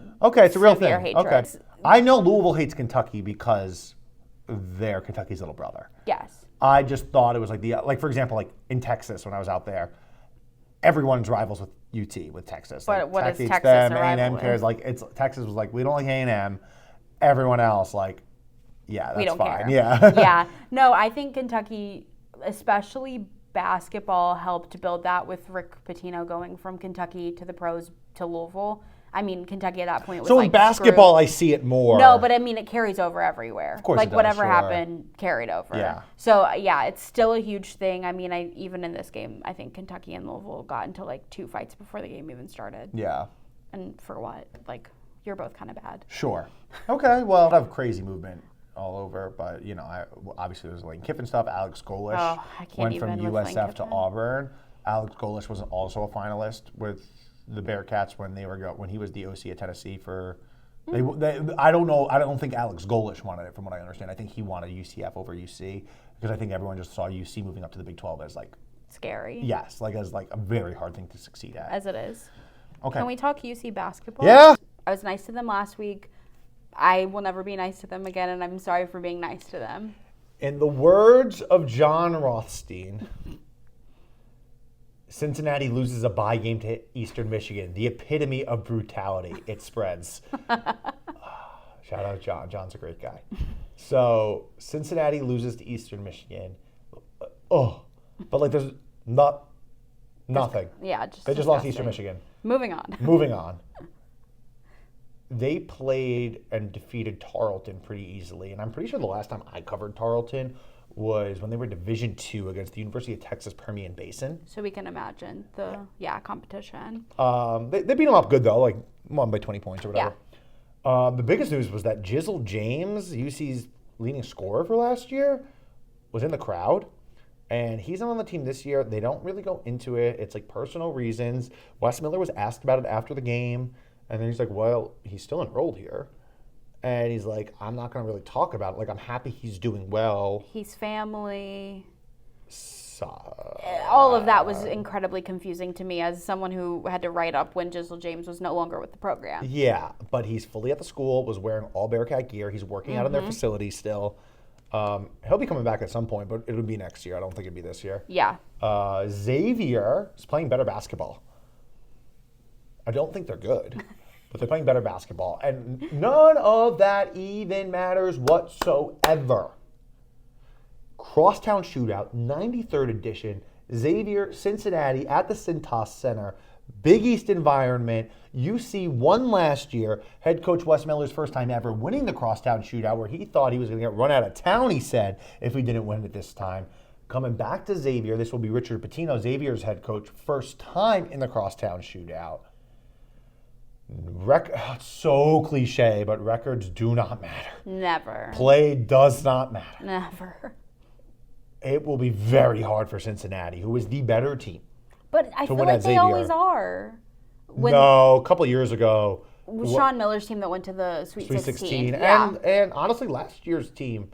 real thing. Hatred. Okay, I know Louisville hates Kentucky because they're Kentucky's little brother. Yes. I just thought it was like for example, like in Texas when I was out there, everyone's rivals with UT, with Texas. But like, what is Tech Texas them, a rival A&M with? cares. Like Texas was like, we don't like A&M. Everyone else like, yeah, that's we don't fine. care. Yeah. Yeah. No, I think Kentucky, especially basketball, helped build that with Rick Pitino going from Kentucky to the pros to Louisville. I mean, Kentucky at that point was so like in basketball, screwed. I see it more. No, but I mean, it carries over everywhere. Of course like it does, whatever sure. happened carried over. Yeah. So yeah, it's still a huge thing. I mean, even in this game, I think Kentucky and Louisville got into like 2 fights before the game even started. Yeah. And for what? Like, you're both kind of bad. Sure. Okay. Well, I have crazy movement all over, but you know, obviously there's Lane Kiffin stuff. Alex Golish went from USF to Auburn. Alex Golish was also a finalist with the Bearcats when he was the OC at Tennessee for. I don't know. I don't think Alex Golish wanted it, from what I understand. I think he wanted UCF over UC because I think everyone just saw UC moving up to the Big 12 as like scary. Yes, like as like a very hard thing to succeed at. As it is. Okay. Can we talk UC basketball? Yeah. I was nice to them last week. I will never be nice to them again, and I'm sorry for being nice to them. In the words of John Rothstein, Cincinnati loses a bye game to Eastern Michigan. The epitome of brutality. It spreads. Shout out John. John's a great guy. So Cincinnati loses to Eastern Michigan. But like there's nothing. Yeah, they just lost to Eastern Michigan. Moving on. They played and defeated Tarleton pretty easily, and I'm pretty sure the last time I covered Tarleton was when they were Division II against the University of Texas Permian Basin. So we can imagine the competition. They beat them up good though, like won by 20 points or whatever. Yeah. The biggest news was that Jizzle James, UC's leading scorer for last year, was in the crowd. And he's not on the team this year. They don't really go into it. It's like personal reasons. Wes Miller was asked about it after the game. And then he's like, well, he's still enrolled here. And he's like, I'm not going to really talk about it. Like, I'm happy he's doing well. He's family. So, all of that was incredibly confusing to me as someone who had to write up when Jizzle James was no longer with the program. Yeah, but he's fully at the school, was wearing all Bearcat gear. He's working out in their facility still. He'll be coming back at some point, but it'll be next year. I don't think it'll be this year. Yeah. Xavier is playing better basketball. I don't think they're good, but they're playing better basketball. And none of that even matters whatsoever. Crosstown Shootout, 93rd edition, Xavier, Cincinnati at the Cintas Center. Big East environment. UC won last year. Head coach Wes Miller's first time ever winning the Crosstown Shootout, where he thought he was going to get run out of town, he said, if we didn't win it this time. Coming back to Xavier, this will be Richard Pitino, Xavier's head coach, first time in the Crosstown Shootout. So cliche, but records do not matter. Never. Play does not matter. Never. It will be very hard for Cincinnati, who is the better team. But I feel like they always are. No, a couple of years ago. Sean Miller's team that went to the Sweet 16. Yeah. And honestly, last year's team,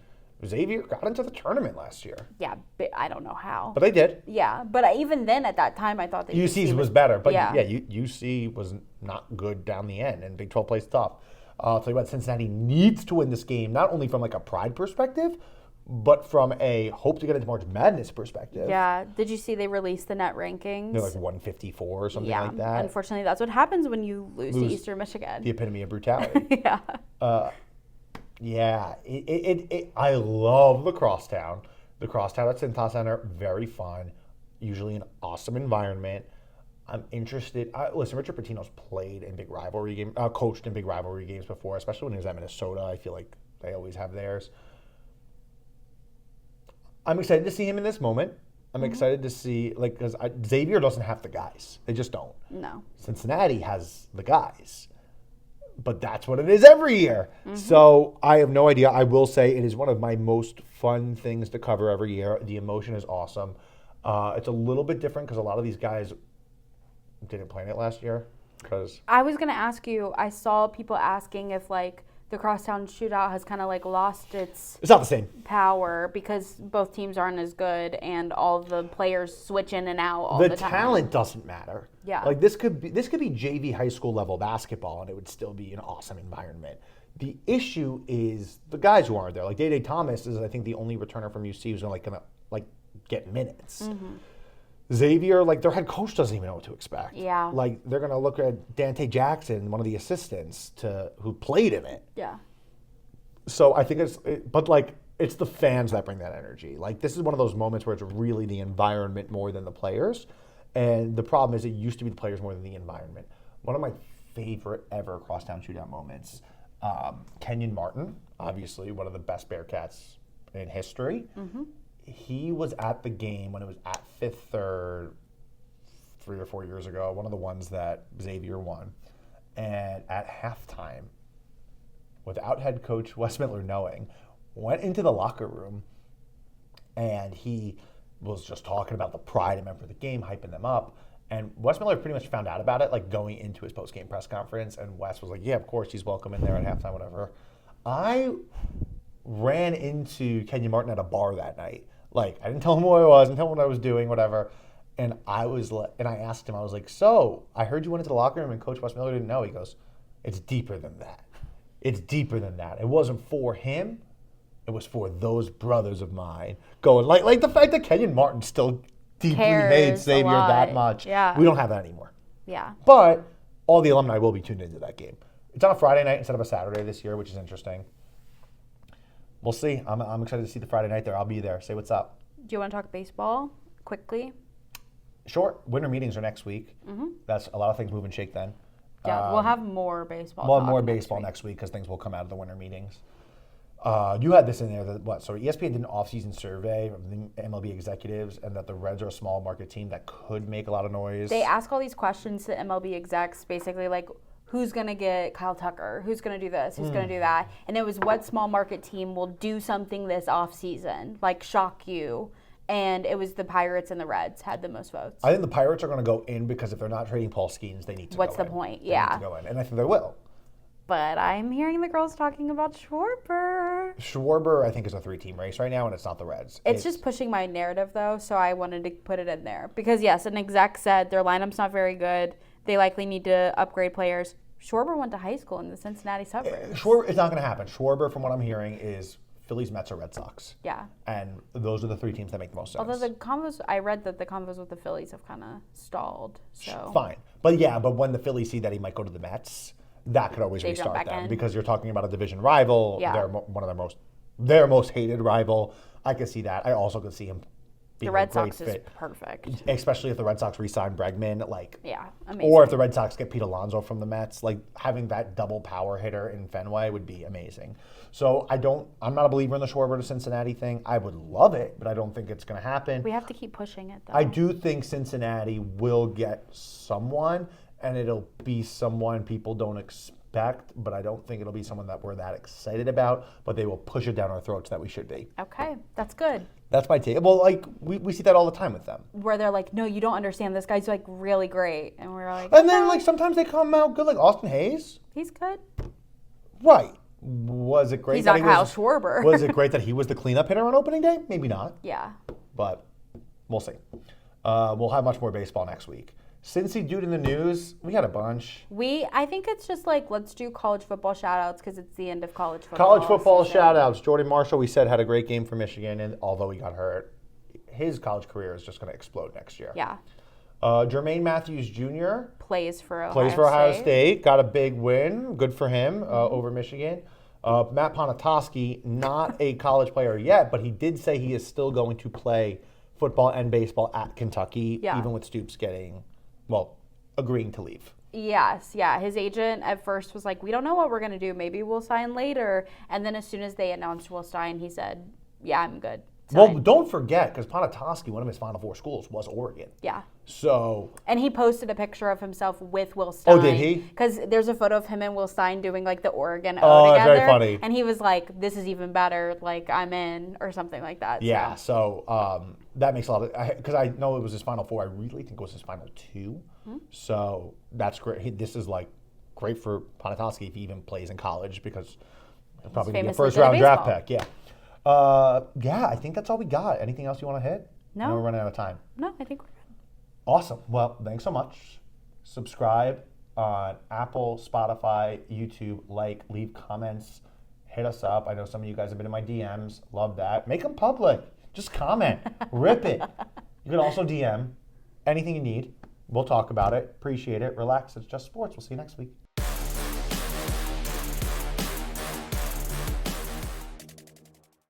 Xavier got into the tournament last year. Yeah, but I don't know how. But they did. Yeah, but even then at that time, I thought that UC's was better. But yeah, UC was not good down the end, and Big 12 plays tough. I'll tell you what, Cincinnati needs to win this game, not only from like a pride perspective, but from a hope to get into March Madness perspective. Yeah. Did you see they released the net rankings? They're like 154 or something like that. Unfortunately, that's what happens when you lose to Eastern Michigan. The epitome of brutality. Yeah. Yeah. I love the Crosstown. The Crosstown at Cintas Center, very fun. Usually an awesome environment. I'm interested. Listen, Richard Pitino's played in big rivalry games, coached in big rivalry games before, especially when he was at Minnesota. I feel like they always have theirs. I'm excited to see him in this moment. I'm excited to see, because Xavier doesn't have the guys. They just don't. No. Cincinnati has the guys. But that's what it is every year. So I have no idea. I will say it is one of my most fun things to cover every year. The emotion is awesome. It's a little bit different because a lot of these guys didn't play in it last year. I was going to ask you, I saw people asking if, the Crosstown Shootout has kind of lost its not the same power because both teams aren't as good and all the players switch in and out all the time. The talent doesn't matter. Yeah. This could be JV high school level basketball and it would still be an awesome environment. The issue is the guys who aren't there. Like Day Thomas is I think the only returner from UC who's gonna get minutes. Xavier, their head coach doesn't even know what to expect. Yeah. They're going to look at Dante Jackson, one of the assistants who played in it. Yeah. So I think it's the fans that bring that energy. This is one of those moments where it's really the environment more than the players. And the problem is it used to be the players more than the environment. One of my favorite ever Crosstown Shootout moments, Kenyon Martin, obviously one of the best Bearcats in history. He was at the game when it was at Fifth Third 3 or 4 years ago, one of the ones that Xavier won. And at halftime, without head coach Wes Miller knowing, went into the locker room and he was just talking about the pride and remember the game, hyping them up. And Wes Miller pretty much found out about it going into his post-game press conference. And Wes was like, yeah, of course, he's welcome in there at halftime, whatever. I ran into Kenyon Martin at a bar that night. I didn't tell him who I was, didn't tell him what I was doing, whatever. And I asked him, I was like, so I heard you went into the locker room and Coach Wes Miller didn't know. He goes, it's deeper than that. It's deeper than that. It wasn't for him. It was for those brothers of mine. Going like the fact that Kenyon Martin still deeply made Xavier that much. Yeah. We don't have that anymore. Yeah. But all the alumni will be tuned into that game. It's on a Friday night instead of a Saturday this year, which is interesting. We'll see. I'm excited to see the Friday night there. I'll be there. Say what's up. Do you want to talk baseball quickly? Sure. Winter meetings are next week. That's a lot of things move and shake then. Yeah, we'll have more baseball. We'll have more baseball next week because things will come out of the winter meetings. You had this in there so ESPN did an off-season survey of the MLB executives and that the Reds are a small market team that could make a lot of noise. They ask all these questions to MLB execs, basically who's going to get Kyle Tucker? Who's going to do this? Who's going to do that? And it was what small market team will do something this offseason, shock you. And it was the Pirates and the Reds had the most votes. I think the Pirates are going to go in because if they're not trading Paul Skeens, they need to What's go the in. point? They Yeah. need to go in. And I think they will. But I'm hearing the girls talking about Schwarber. Schwarber, I think, is a 3-team race right now, and it's not the Reds. It's just pushing my narrative, though, so I wanted to put it in there. Because, yes, an exec said their lineup's not very good. They likely need to upgrade players. Schwarber went to high school in the Cincinnati suburbs. Schwarber, it's not going to happen. Schwarber, from what I'm hearing, is Phillies, Mets, or Red Sox. Yeah. And those are the 3 teams that make the most sense. Although I read that the convos with the Phillies have kind of stalled. So Fine. But when the Phillies see that he might go to the Mets, that could always restart them because you're talking about a division rival. Yeah. They're one of their most hated rival. I could see that. I also could see him being the Red a great Sox fit, is perfect. especially if the Red Sox re-sign Bregman. Amazing. Or if the Red Sox get Pete Alonso from the Mets, having that double power hitter in Fenway would be amazing. So I'm not a believer in the Schwarber to Cincinnati thing. I would love it, but I don't think it's going to happen. We have to keep pushing it, though. I do think Cincinnati will get someone, and it'll be someone people don't expect, but I don't think it'll be someone that we're that excited about, but they will push it down our throats that we should be. Okay, that's good. That's my take. Well, we see that all the time with them. Where they're like, no, you don't understand. This guy's really great. And we're like, and then sometimes they come out good, like Austin Hayes. He's good. Right. Was it great? He's not Kyle Schwarber. Was it great that he was the cleanup hitter on opening day? Maybe not. Yeah. But we'll see. We'll have much more baseball next week. Cincy dude in the news, we had a bunch. I think it's just let's do college football shout-outs because it's the end of college football. College football shout-outs. Jordan Marshall, we said, had a great game for Michigan, and although he got hurt, his college career is just going to explode next year. Yeah. Jermaine Matthews Jr. plays for Ohio State. Got a big win. Good for him over Michigan. Matt Ponatoski, not a college player yet, but he did say he is still going to play football and baseball at Kentucky, even with Stoops agreeing to leave. Yes, yeah. His agent at first was like, we don't know what we're going to do. Maybe we'll sign later. And then as soon as they announced we'll sign, he said, yeah, I'm good. Well, don't forget, because Ponatoski, one of his Final Four schools was Oregon. Yeah. So. And he posted a picture of himself with Will Stein. Oh, did he? Because there's a photo of him and Will Stein doing the Oregon O together. Very funny. And he was like, this is even better. I'm in, or something like that. Yeah. So that makes a lot of, because I know it was his Final Four. I really think it was his Final 2. Mm-hmm. So that's great. This is great for Ponatoski if he even plays in college because he'll probably be a first-round draft pick. Yeah. I think that's all we got. Anything else you want to hit? No. I know we're running out of time. No, I think we're good. Awesome. Well, thanks so much. Subscribe on Apple, Spotify, YouTube, leave comments, hit us up. I know some of you guys have been in my DMs. Love that. Make them public. Just comment. Rip it. You can also DM anything you need. We'll talk about it. Appreciate it. Relax. It's just sports. We'll see you next week.